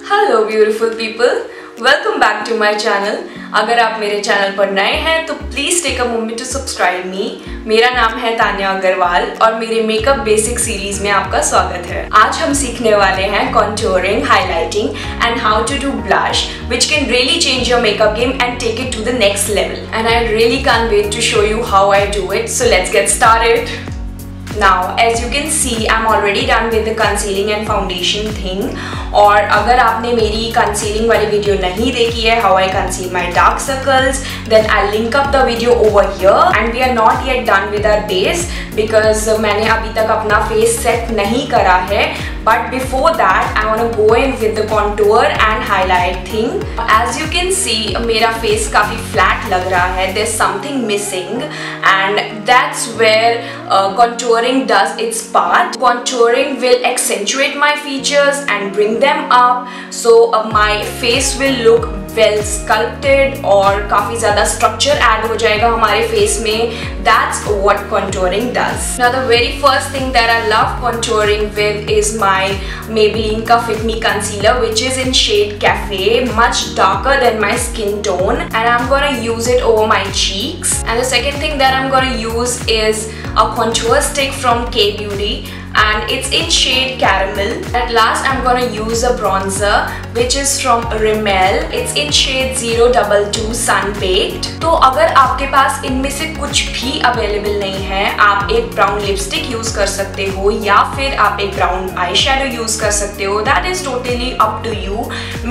Hello beautiful people, welcome back to my channel. अगर आप मेरे चैनल पर नए हैं तो please take a moment to subscribe me. मेरा नाम है तान्या अग्रवाल और मेरे मेकअप बेसिक सीरीज में आपका स्वागत है। आज हम सीखने वाले हैं contouring, highlighting and how to do blush which can really change your makeup game and take it to the next level. And I really can't wait to show you how I do it. So let's get started. Now, as you can see, I'm already done with the concealing and foundation thing. और अगर आपने मेरी concealing वाली video नहीं देखी है, how I conceal my dark circles, then I'll link up the video over here. And we are not yet done with our base because मैंने अभी तक अपना face set नहीं करा है. But before that, I want to go in with the contour and highlight thing. As you can see, मेरा face काफी flat लग रहा है. There's something missing, and that's where contouring does its part. Contouring will accentuate my features and bring them up, so my face will look well sculpted और काफी ज़्यादा structure add हो जाएगा हमारे face में. That's what contouring does. Now the very first thing that I love contouring with is my Maybelline का Fit Me concealer, which is in shade Cafe, much darker than my skin tone, and I'm gonna use it over my cheeks. And the second thing that I'm gonna use is a contour stick from K Beauty, and it's in shade Caramel. At last I'm gonna use a bronzer which is from Rimmel. It's in shade 022 Sun Baked. तो अगर आपके पास इनमें से कुछ भी available नहीं है, आप एक ब्राउन लिपस्टिक यूज कर सकते हो या फिर आप एक ब्राउन आई शेडो यूज कर सकते हो. That is totally up to you.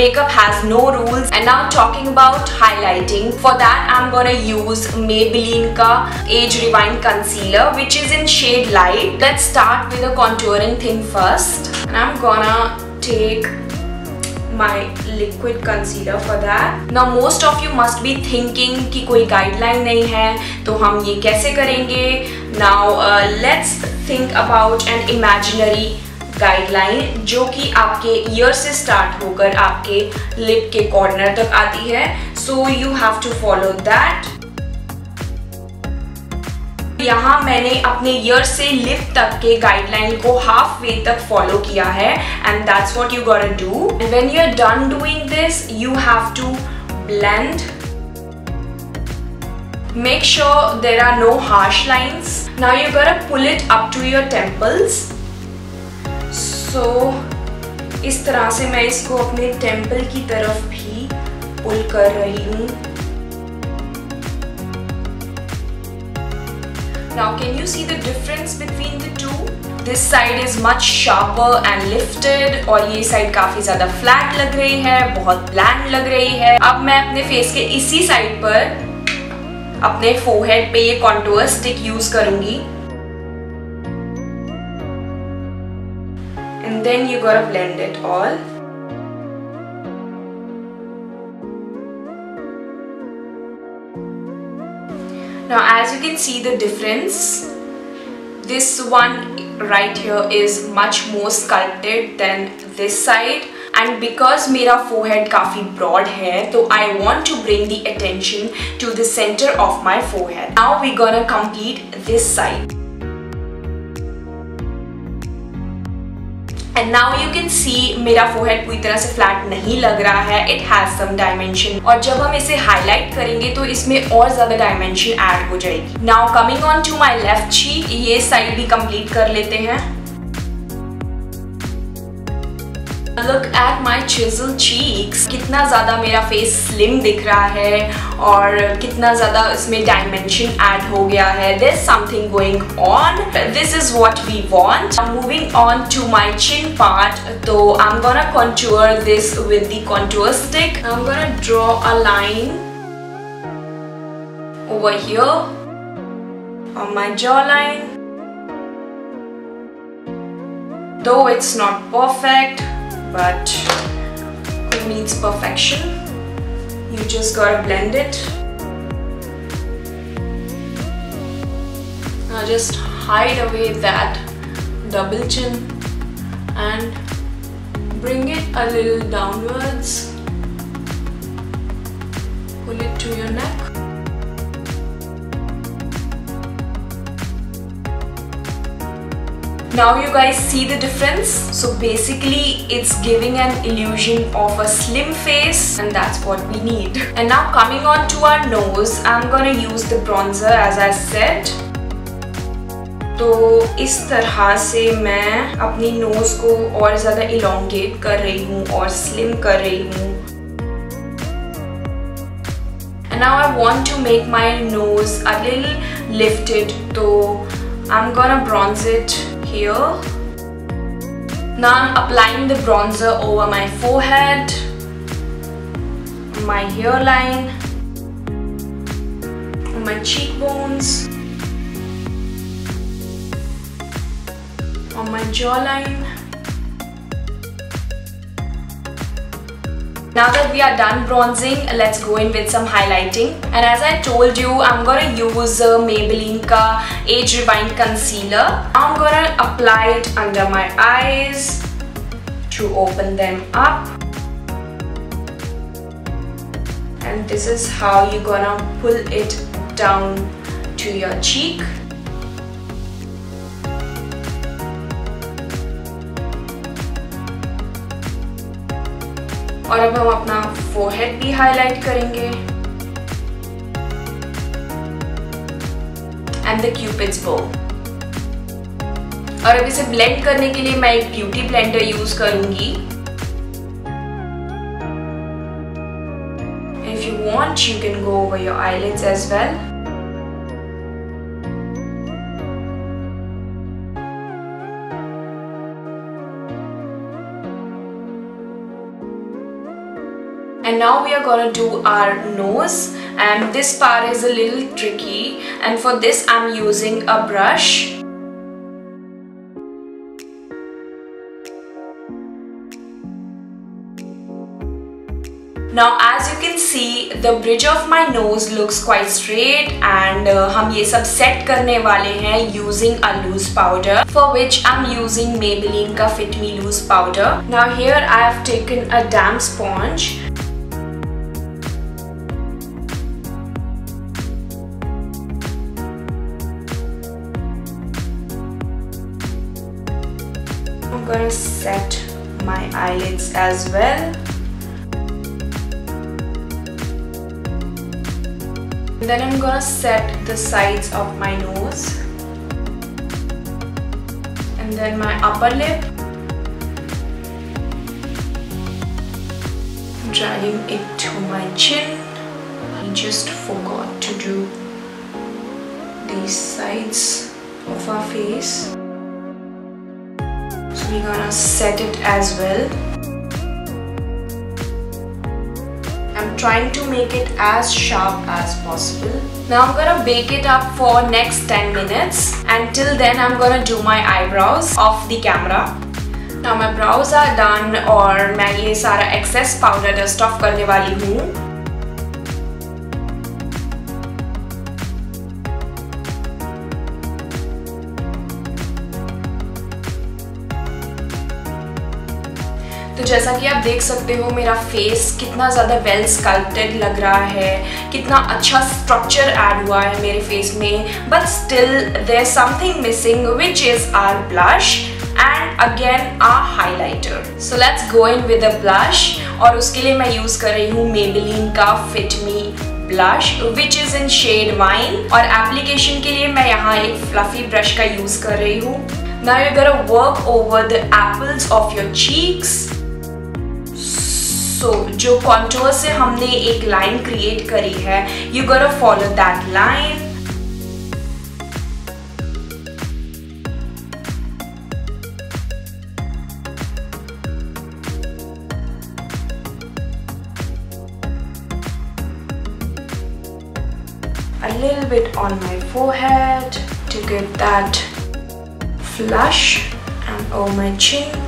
Makeup has no rules. And now talking about highlighting, for that I'm gonna use Maybelline का Age Rewind concealer which is in shade Light. Let's start with the contouring thing first, and I'm gonna take my liquid concealer for that. Now most of you must be thinking कि कोई guideline नहीं है तो हम ये कैसे करेंगे. Now let's think about an imaginary guideline जो कि आपके ईयर से स्टार्ट होकर आपके लिप के कॉर्नर तक आती है. So you have to follow that. यहाँ मैंने अपने ईयर से लिप तक के गाइडलाइन को हाफ वे तक फॉलो किया है, and that's what you gotta do. And when you're done doing this, you have to blend. Make sure there are no harsh lines. Now you gotta pull it up to your temples. So इस तरह से मैं इसको अपने temple की तरफ भी पुल कर रही हूँ. Now can you see the difference between the two? This side is much sharper and lifted और ये साइड काफी ज्यादा फ्लैट लग रही है, बहुत ब्लैंड लग रही है. अब मैं अपने फेस के इसी साइड पर अपने फोरहेड पे ये कॉन्टूर स्टिक यूज करूंगी. And then you gotta blend it all. Now as you can see the difference, this one right here is much more sculpted than this side, and because मेरा forehead काफी broad है तो I want to bring the attention to the center of my forehead. Now we're gonna complete this side. And now you can see मेरा forehead पूरी तरह से flat नहीं लग रहा है. It has some dimension. और जब हम इसे highlight करेंगे तो इसमें और ज़्यादा dimension add हो जाएगी. Now coming on to my left cheek, ये side भी complete कर लेते हैं. Look at my chiseled cheeks. कितना ज़्यादा मेरा face slim दिख रहा है और कितना ज़्यादा इसमें dimension add हो गया है. There's something going on. This is what we want. Now moving on to my chin part. So I'm gonna contour this with the contour stick. I'm gonna draw a line over here on my jawline. Though it's not perfect, but who needs perfection? You just gotta blend it. Now just hide away that double chin and bring it a little downwards. Pull it to your neck. Now you guys see the difference? So basically it's giving an illusion of a slim face, and that's what we need. And now coming on to our nose, I'm gonna use the bronzer as I said. तो इस तरह से मैं अपनी knows को और ज़्यादा elongate कर रही हूँ और स्लिम कर रही हूँ. And now I want to make my nose a little lifted, so I'm gonna bronze it here. Now I'm applying the bronzer over my forehead, my hairline, my cheekbones, on my jawline. Now that we are done bronzing, let's go in with some highlighting. And as I told you, I'm gonna use Maybelline ka Age Rewind Concealer. Now I'm gonna apply it under my eyes to open them up. And this is how you're gonna pull it down to your cheek. और अब हम अपना forehead भी highlight करेंगे. And the cupids बो. और अब इसे ब्लेंड करने के लिए मैं एक ब्यूटी ब्लेंडर यूज करूंगी. If you want you can go over your eyelids as well. And now we are gonna do our nose, and this part is a little tricky, and for this I'm using a brush. Now as you can see, the bridge of my nose looks quite straight, and हम ये सब set करने वाले हैं using a loose powder, for which I'm using Maybelline का Fit Me Loose powder. Now here I have taken a damp sponge. I'm gonna set my eyelids as well. And then I'm gonna set the sides of my nose. And then my upper lip. Dragging it to my chin. I just forgot to do these sides of our face. So we're gonna set it as well. I'm trying to make it as sharp as possible. Now I'm gonna bake it up for next 10 minutes. Until then I'm gonna do my eyebrows off the camera. Now my brows are done और मैं ये सारा excess powder dust off करने वाली हूँ. तो जैसा कि आप देख सकते हो मेरा फेस कितना ज़्यादा वेल स्कल्प्टेड लग रहा है, कितना अच्छा स्ट्रक्चर ऐड हुआ है मेरे फेस में. But still there is something missing which is our blush and again our highlighter. So let's go in with a blush. और उसके लिए मैं यूज़ कर रही हूँ Maybelline का Fit Me blush which is in shade wine. और application के लिए मैं यहाँ एक फ्लफी ब्रश का यूज़ कर रही हूँ. Now you're gonna work over the apples of your cheeks. So, जो contour से हमने एक line create करी है, you gotta follow that line. A little bit on my forehead to get that flush and over my chin.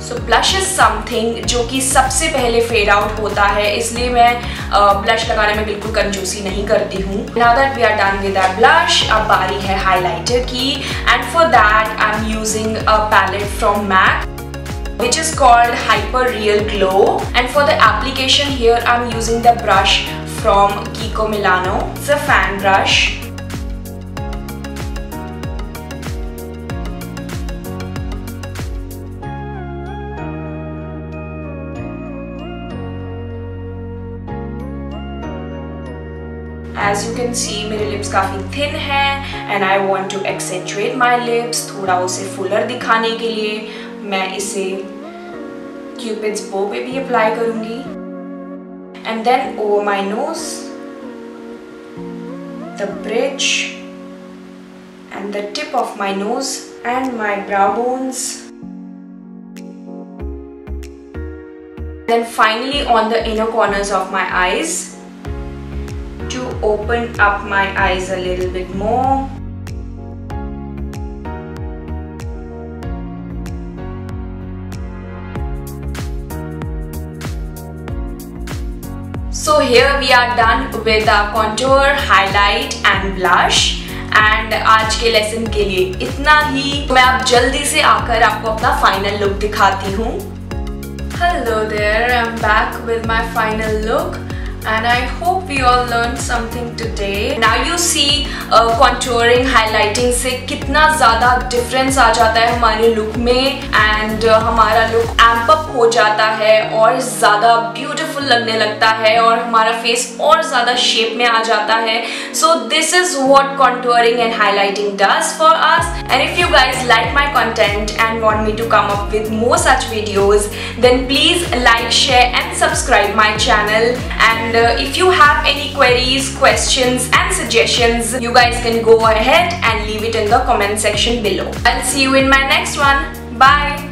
So blush is something जो कि सबसे पहले फेड आउट होता है, इसलिए मैं ब्लश लगाने में बिल्कुल कंजूसी नहीं करती हूँ. Now that we are done with our blush, अब बारी है हाइलाइटर की. And for that I'm using a palette from MAC which is called Hyper Real Glow. And for the application here I'm using the brush from Kiko Milano. It's a fan brush. As you can see मेरे lips काफ़ी thin हैं and I want to accentuate my lips, थोड़ा उसे fuller दिखाने के लिए मैं इसे Cupid's bow पे भी apply करूँगी. And then over my nose, the bridge and the tip of my nose and my brow bones. Then finally on the inner corners of my eyes to open up my eyes a little bit more. So here we are done with our contour, highlight and blush. And आज के lesson के लिए इतना ही. मैं अब जल्दी से आकर आपको अपना फाइनल लुक दिखाती हूँ. Hello there, I'm back with my final look and I hope we all learned something today. Now you see contouring, highlighting से कितना ज़्यादा difference आ जाता है हमारे look में and हमारा look amp up हो जाता है और ज़्यादा beautiful लगने लगता है और हमारा face और ज़्यादा shape में आ जाता है. So this is what contouring and highlighting does for us. And if you guys like my content and want me to come up with more such videos, then please like, share and subscribe my channel. And if you have any queries, questions and suggestions, you guys can go ahead and leave it in the comment section below. I'll see you in my next one. Bye.